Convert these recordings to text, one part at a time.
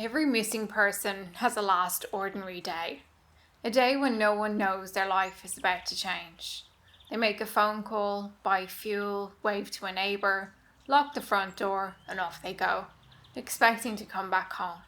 Every missing person has a last ordinary day. A day when no one knows their life is about to change. They make a phone call, buy fuel, wave to a neighbour, lock the front door, and off they go, expecting to come back home.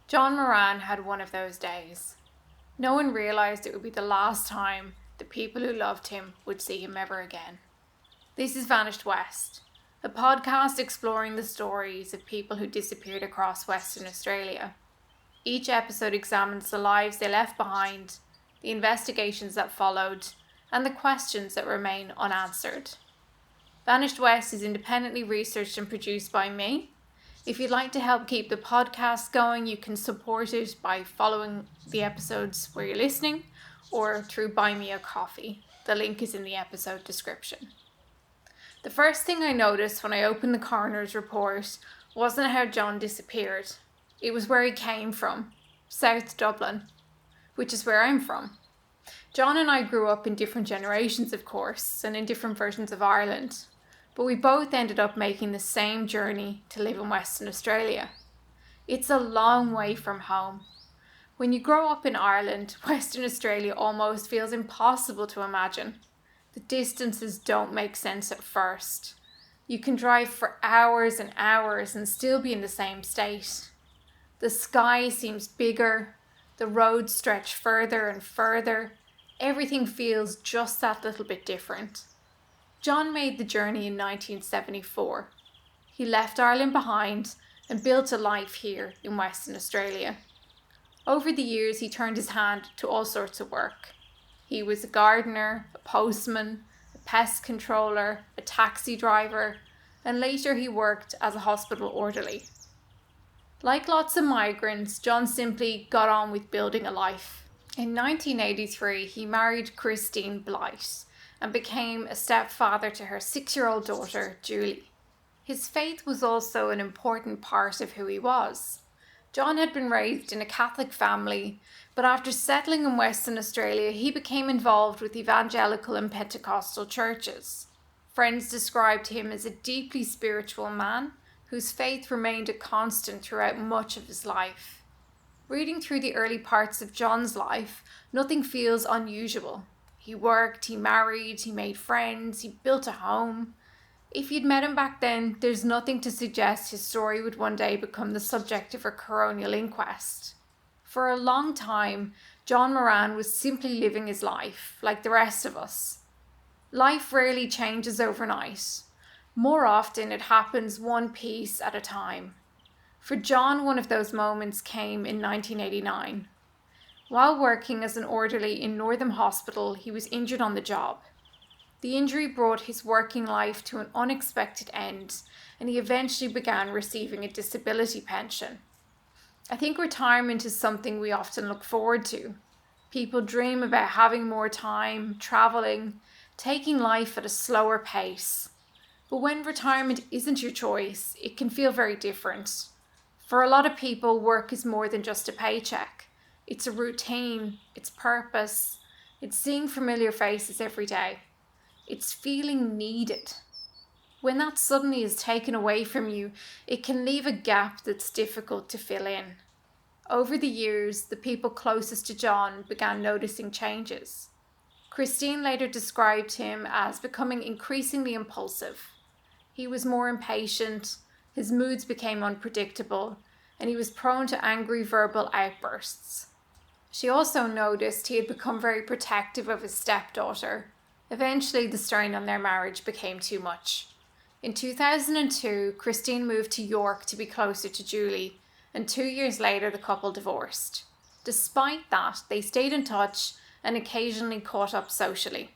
John Moran had one of those days. No one realised it would be the last time the people who loved him would see him ever again. This is Vanished West, a podcast exploring the stories of people who disappeared across Western Australia. Each episode examines the lives they left behind, the investigations that followed, and the questions that remain unanswered. Vanished West is independently researched and produced by me. If you'd like to help keep the podcast going, you can support it by following the episodes where you're listening or through Buy Me a Coffee. The link is in the episode description. The first thing I noticed when I opened the coroner's report wasn't how John disappeared. It was where he came from, South Dublin, which is where I'm from. John and I grew up in different generations, of course, and in different versions of Ireland, but we both ended up making the same journey to live in Western Australia. It's a long way from home. When you grow up in Ireland, Western Australia almost feels impossible to imagine. The distances don't make sense at first. You can drive for hours and hours and still be in the same state. The sky seems bigger, the roads stretch further and further. Everything feels just that little bit different. John made the journey in 1974. He left Ireland behind and built a life here in Western Australia. Over the years, he turned his hand to all sorts of work. He was a gardener, a postman, a pest controller, a taxi driver, and later he worked as a hospital orderly. Like lots of migrants, John simply got on with building a life. In 1983, he married Christine Blight and became a stepfather to her 6-year-old daughter, Julie. His faith was also an important part of who he was. John had been raised in a Catholic family, but after settling in Western Australia, he became involved with evangelical and Pentecostal churches. Friends described him as a deeply spiritual man whose faith remained a constant throughout much of his life. Reading through the early parts of John's life, nothing feels unusual. He worked, he married, he made friends, he built a home. If you'd met him back then, there's nothing to suggest his story would one day become the subject of a coronial inquest. For a long time, John Moran was simply living his life, like the rest of us. Life rarely changes overnight. More often, it happens one piece at a time. For John, one of those moments came in 1989. While working as an orderly in Northam Hospital, he was injured on the job. The injury brought his working life to an unexpected end, and he eventually began receiving a disability pension. I think retirement is something we often look forward to. People dream about having more time, travelling, taking life at a slower pace. But when retirement isn't your choice, it can feel very different. For a lot of people, work is more than just a paycheck. It's a routine, it's purpose, it's seeing familiar faces every day. It's feeling needed. When that suddenly is taken away from you, it can leave a gap that's difficult to fill in. Over the years, the people closest to John began noticing changes. Christine later described him as becoming increasingly impulsive. He was more impatient, his moods became unpredictable, and he was prone to angry verbal outbursts. She also noticed he had become very protective of his stepdaughter. Eventually, the strain on their marriage became too much. In 2002, Christine moved to York to be closer to Julie, and 2 years later, the couple divorced. Despite that, they stayed in touch and occasionally caught up socially.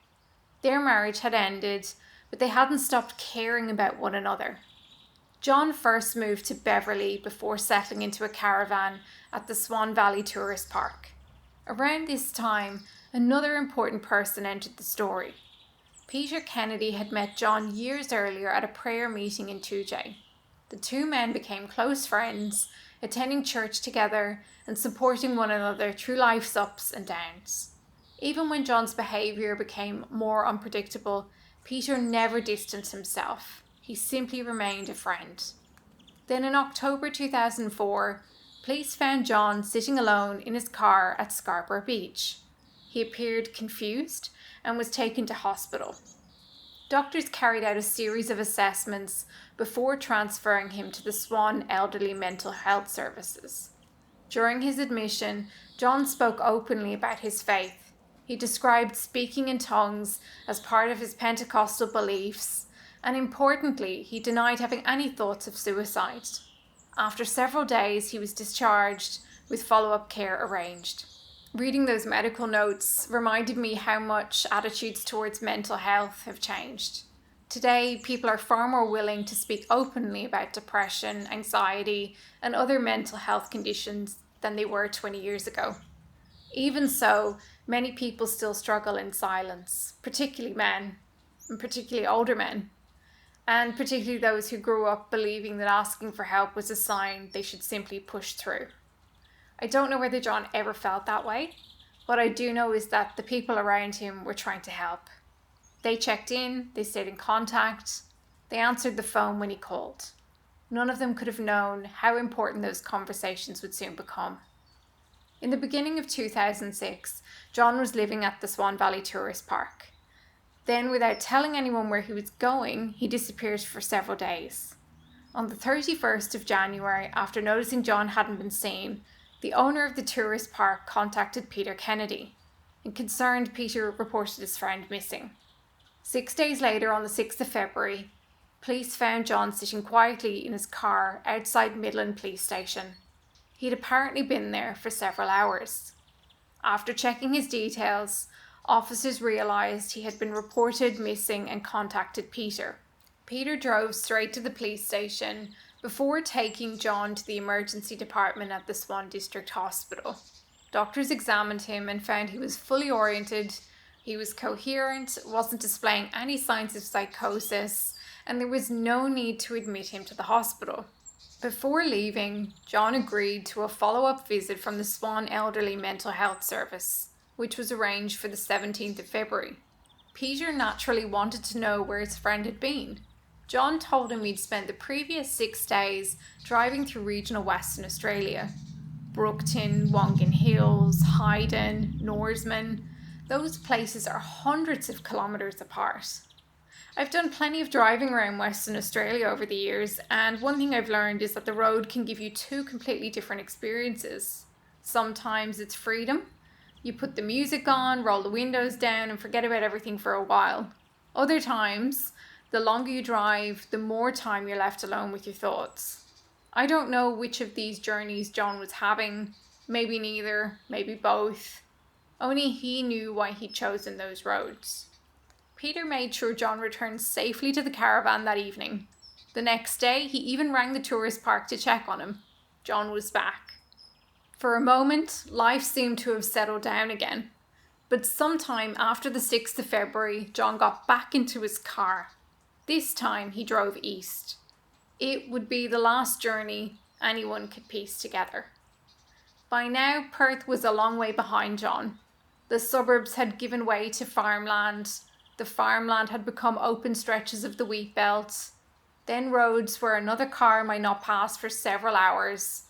Their marriage had ended, but they hadn't stopped caring about one another. John first moved to Beverley before settling into a caravan at the Swan Valley Tourist Park. Around this time, another important person entered the story. Peter Kennedy had met John years earlier at a prayer meeting in Tujay. The two men became close friends, attending church together and supporting one another through life's ups and downs. Even when John's behaviour became more unpredictable, Peter never distanced himself. He simply remained a friend. Then in October 2004, Police found John sitting alone in his car at Scarborough Beach. He appeared confused and was taken to hospital. Doctors carried out a series of assessments before transferring him to the Swan Elderly Mental Health Services. During his admission, John spoke openly about his faith. He described speaking in tongues as part of his Pentecostal beliefs, and importantly, he denied having any thoughts of suicide. After several days, he was discharged with follow-up care arranged. Reading those medical notes reminded me how much attitudes towards mental health have changed. Today, people are far more willing to speak openly about depression, anxiety, and other mental health conditions than they were 20 years ago. Even so, many people still struggle in silence, particularly men, and particularly older men, and particularly those who grew up believing that asking for help was a sign they should simply push through. I don't know whether John ever felt that way. What I do know is that the people around him were trying to help. They checked in, they stayed in contact, they answered the phone when he called. None of them could have known how important those conversations would soon become. In the beginning of 2006, John was living at the Swan Valley Tourist Park. Then, without telling anyone where he was going, he disappeared for several days. On the 31st of January, after noticing John hadn't been seen, the owner of the tourist park contacted Peter Kennedy, and concerned Peter reported his friend missing. 6 days later, on the 6th of February, police found John sitting quietly in his car outside Midland Police Station. He'd apparently been there for several hours. After checking his details, officers realised he had been reported missing and contacted Peter. Peter drove straight to the police station before taking John to the emergency department at the Swan District Hospital. Doctors examined him and found he was fully oriented, he was coherent, wasn't displaying any signs of psychosis, and there was no need to admit him to the hospital. Before leaving, John agreed to a follow-up visit from the Swan Elderly Mental Health Service, which was arranged for the 17th of February. Peter naturally wanted to know where his friend had been. John told him he'd spent the previous 6 days driving through regional Western Australia. Brookton, Wongan Hills, Hayden, Norseman. Those places are hundreds of kilometres apart. I've done plenty of driving around Western Australia over the years, and one thing I've learned is that the road can give you two completely different experiences. Sometimes it's freedom. You put the music on, roll the windows down, and forget about everything for a while. Other times, the longer you drive, the more time you're left alone with your thoughts. I don't know which of these journeys John was having, maybe neither, maybe both. Only he knew why he'd chosen those roads. Peter made sure John returned safely to the caravan that evening. The next day, he even rang the tourist park to check on him. John was back. For a moment, life seemed to have settled down again. But sometime after the 6th of February, John got back into his car. This time he drove east. It would be the last journey anyone could piece together. By now, Perth was a long way behind John. The suburbs had given way to farmland. The farmland had become open stretches of the wheat belt. Then roads where another car might not pass for several hours.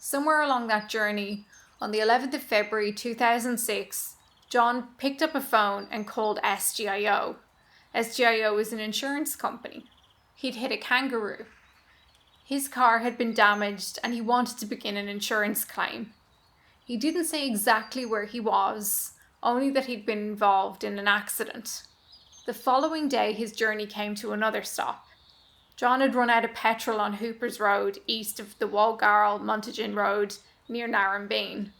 Somewhere along that journey, on the 11th of February 2006, John picked up a phone and called SGIO. SGIO is an insurance company. He'd hit a kangaroo. His car had been damaged and he wanted to begin an insurance claim. He didn't say exactly where he was, only that he'd been involved in an accident. The following day, his journey came to another stop. John had run out of petrol on Hooper's Road, east of the Walgarl-Montagan Road, near Narrabeen.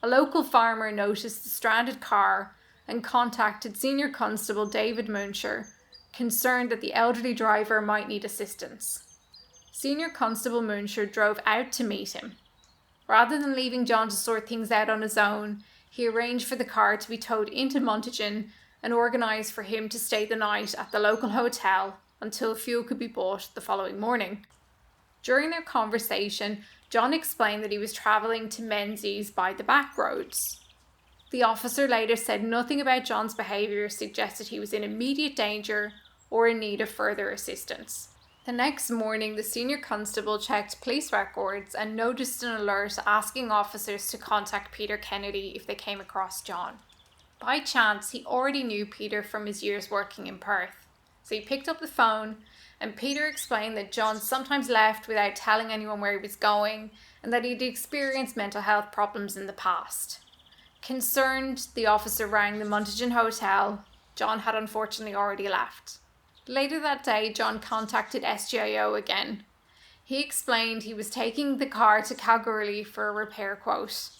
A local farmer noticed the stranded car and contacted Senior Constable David Muncher, concerned that the elderly driver might need assistance. Senior Constable Muncher drove out to meet him. Rather than leaving John to sort things out on his own, he arranged for the car to be towed into Montagan and organised for him to stay the night at the local hotel until fuel could be bought the following morning. During their conversation, John explained that he was travelling to Menzies by the back roads. The officer later said nothing about John's behaviour suggested he was in immediate danger or in need of further assistance. The next morning, the senior constable checked police records and noticed an alert asking officers to contact Peter Kennedy if they came across John. By chance, he already knew Peter from his years working in Perth, so he picked up the phone and Peter explained that John sometimes left without telling anyone where he was going and that he'd experienced mental health problems in the past. Concerned, the officer rang the Montagen Hotel. John had unfortunately already left. Later that day, John contacted SGIO again. He explained he was taking the car to Kalgoorlie for a repair quote.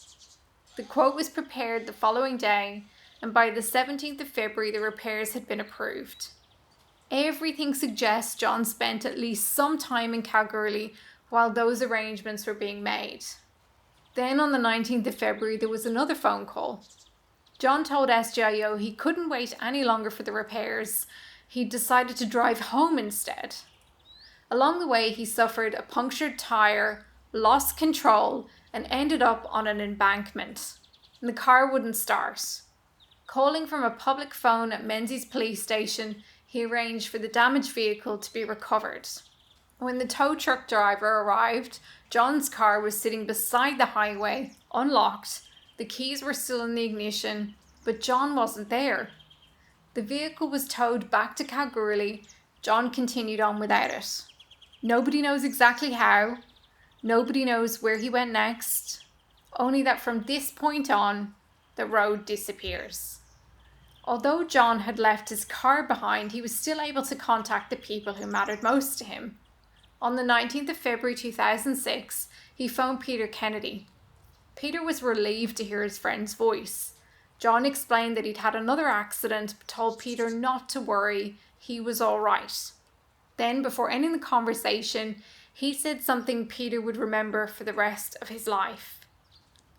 The quote was prepared the following day, and by the 17th of February, the repairs had been approved. Everything suggests John spent at least some time in Kalgoorlie while those arrangements were being made. Then on the 19th of February, there was another phone call. John told SGIO he couldn't wait any longer for the repairs. He decided to drive home instead. Along the way, he suffered a punctured tyre, lost control, and ended up on an embankment. And the car wouldn't start. Calling from a public phone at Menzies police station, he arranged for the damaged vehicle to be recovered. When the tow truck driver arrived, John's car was sitting beside the highway, unlocked. The keys were still in the ignition, but John wasn't there. The vehicle was towed back to Kalgoorlie. John continued on without it. Nobody knows exactly how. Nobody knows where he went next. Only that from this point on, the road disappears. Although John had left his car behind, he was still able to contact the people who mattered most to him. On the 19th of February 2006, he phoned Peter Kennedy. Peter was relieved to hear his friend's voice. John explained that he'd had another accident, but told Peter not to worry, he was all right. Then, before ending the conversation, he said something Peter would remember for the rest of his life.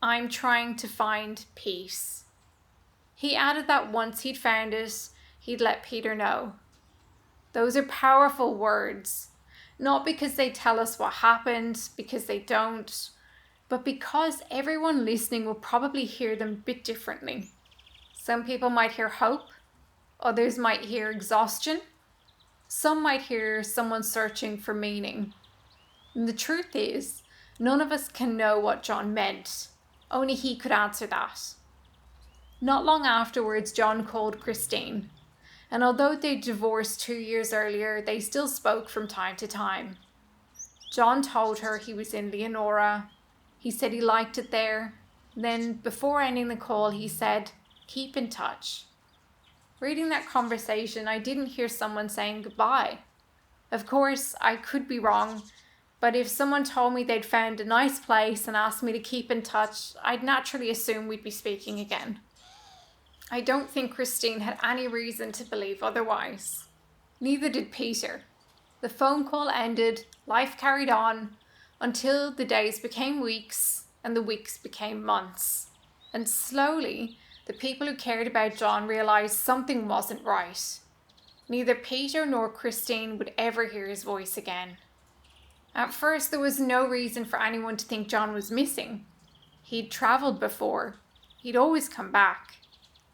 "I'm trying to find peace." He added that once he'd found it, he'd let Peter know. Those are powerful words, not because they tell us what happened, because they don't, but because everyone listening will probably hear them a bit differently. Some people might hear hope, others might hear exhaustion, some might hear someone searching for meaning. And the truth is, none of us can know what John meant. Only he could answer that. Not long afterwards, John called Christine, and although they divorced 2 years earlier, they still spoke from time to time. John told her he was in Leonora. He said he liked it there. Then, before ending the call, he said, "Keep in touch." Reading that conversation, I didn't hear someone saying goodbye. Of course, I could be wrong, but if someone told me they'd found a nice place and asked me to keep in touch, I'd naturally assume we'd be speaking again. I don't think Christine had any reason to believe otherwise. Neither did Peter. The phone call ended, life carried on, until the days became weeks and the weeks became months. And slowly, the people who cared about John realised something wasn't right. Neither Peter nor Christine would ever hear his voice again. At first, there was no reason for anyone to think John was missing. He'd travelled before. He'd always come back.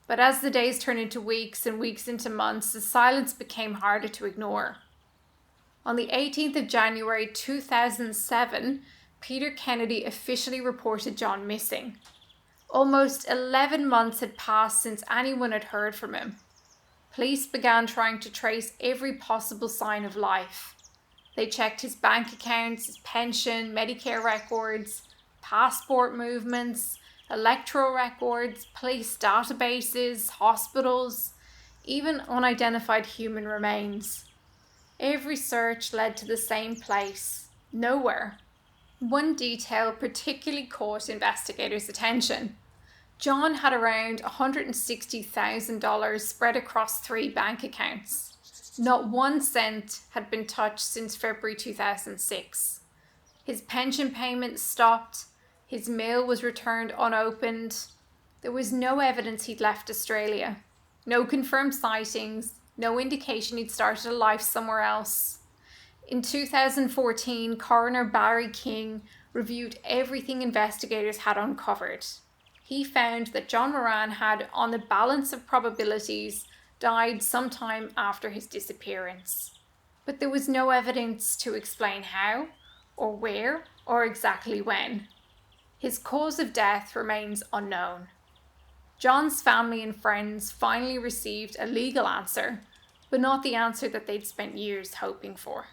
But as the days turned into weeks and weeks into months, the silence became harder to ignore. On the 18th of January 2007, Peter Kennedy officially reported John missing. Almost 11 months had passed since anyone had heard from him. Police began trying to trace every possible sign of life. They checked his bank accounts, his pension, Medicare records, passport movements, electoral records, police databases, hospitals, even unidentified human remains. Every search led to the same place, nowhere. One detail particularly caught investigators' attention. John had around $160,000 spread across 3 bank accounts. Not 1 cent had been touched since February 2006. His pension payments stopped. His mail was returned unopened. There was no evidence he'd left Australia. No confirmed sightings. No indication he'd started a life somewhere else. In 2014, Coroner Barry King reviewed everything investigators had uncovered. He found that John Moran had, on the balance of probabilities, died sometime after his disappearance. but there was no evidence to explain how, or where, or exactly when. His cause of death remains unknown. John's family and friends finally received a legal answer, but not the answer that they'd spent years hoping for.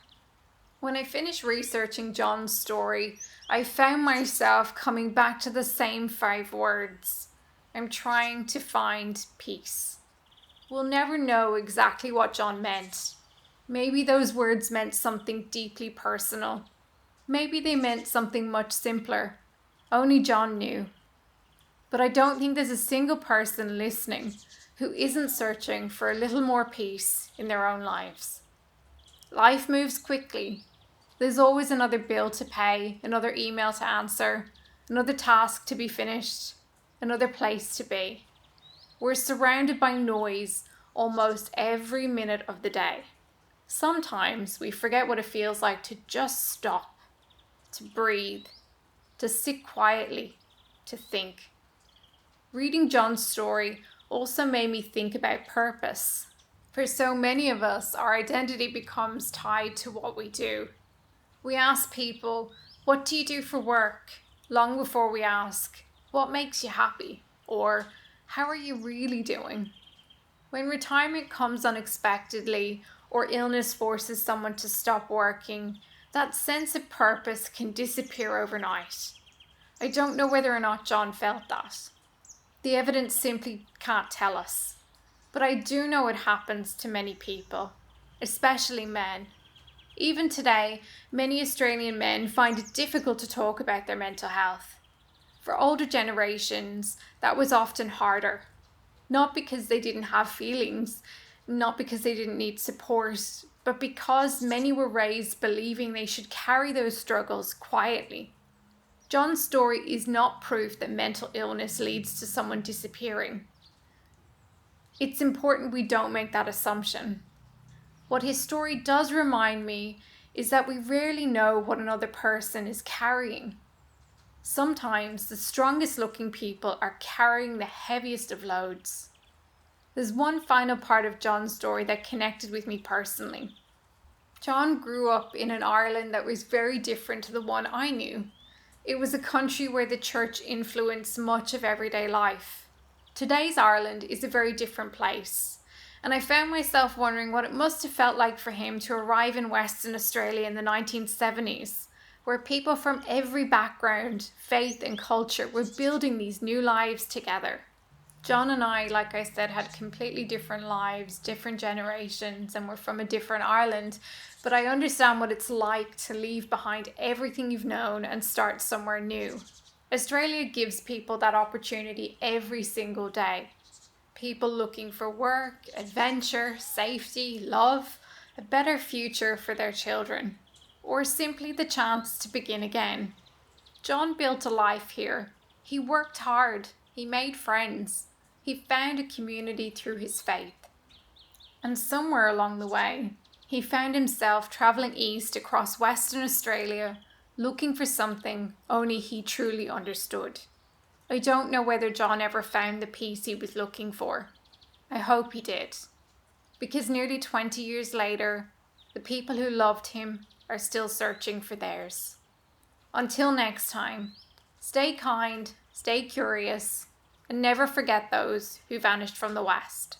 When I finished researching John's story, I found myself coming back to the same 5 words. I'm trying to find peace. We'll never know exactly what John meant. Maybe those words meant something deeply personal. Maybe they meant something much simpler. Only John knew. But I don't think there's a single person listening who isn't searching for a little more peace in their own lives. Life moves quickly. There's always another bill to pay, another email to answer, another task to be finished, another place to be. We're surrounded by noise almost every minute of the day. Sometimes we forget what it feels like to just stop, to breathe, to sit quietly, to think. Reading John's story also made me think about purpose. For so many of us, our identity becomes tied to what we do. We ask people, "What do you do for work?" long before we ask, "What makes you happy?" or "How are you really doing?" When retirement comes unexpectedly or illness forces someone to stop working, that sense of purpose can disappear overnight. I don't know whether or not John felt that. The evidence simply can't tell us. But I do know it happens to many people, especially men. Even today, many Australian men find it difficult to talk about their mental health. For older generations, that was often harder. Not because they didn't have feelings, not because they didn't need support, but because many were raised believing they should carry those struggles quietly. John's story is not proof that mental illness leads to someone disappearing. It's important we don't make that assumption. What his story does remind me is that we rarely know what another person is carrying. Sometimes the strongest looking people are carrying the heaviest of loads. There's one final part of John's story that connected with me personally. John grew up in an Ireland that was very different to the one I knew. It was a country where the church influenced much of everyday life. Today's Ireland is a very different place. And I found myself wondering what it must have felt like for him to arrive in Western Australia in the 1970s, where people from every background, faith and culture were building these new lives together. John and I, like I said, had completely different lives, different generations, and we're from a different Ireland, but I understand what it's like to leave behind everything you've known and start somewhere new. Australia gives people that opportunity every single day. People looking for work, adventure, safety, love, a better future for their children, or simply the chance to begin again. John built a life here. He worked hard. He made friends. He found a community through his faith. And somewhere along the way, he found himself travelling east across Western Australia, looking for something only he truly understood. I don't know whether John ever found the peace he was looking for. I hope he did. Because nearly 20 years later, the people who loved him are still searching for theirs. Until next time, stay kind, stay curious, and never forget those who vanished from the West.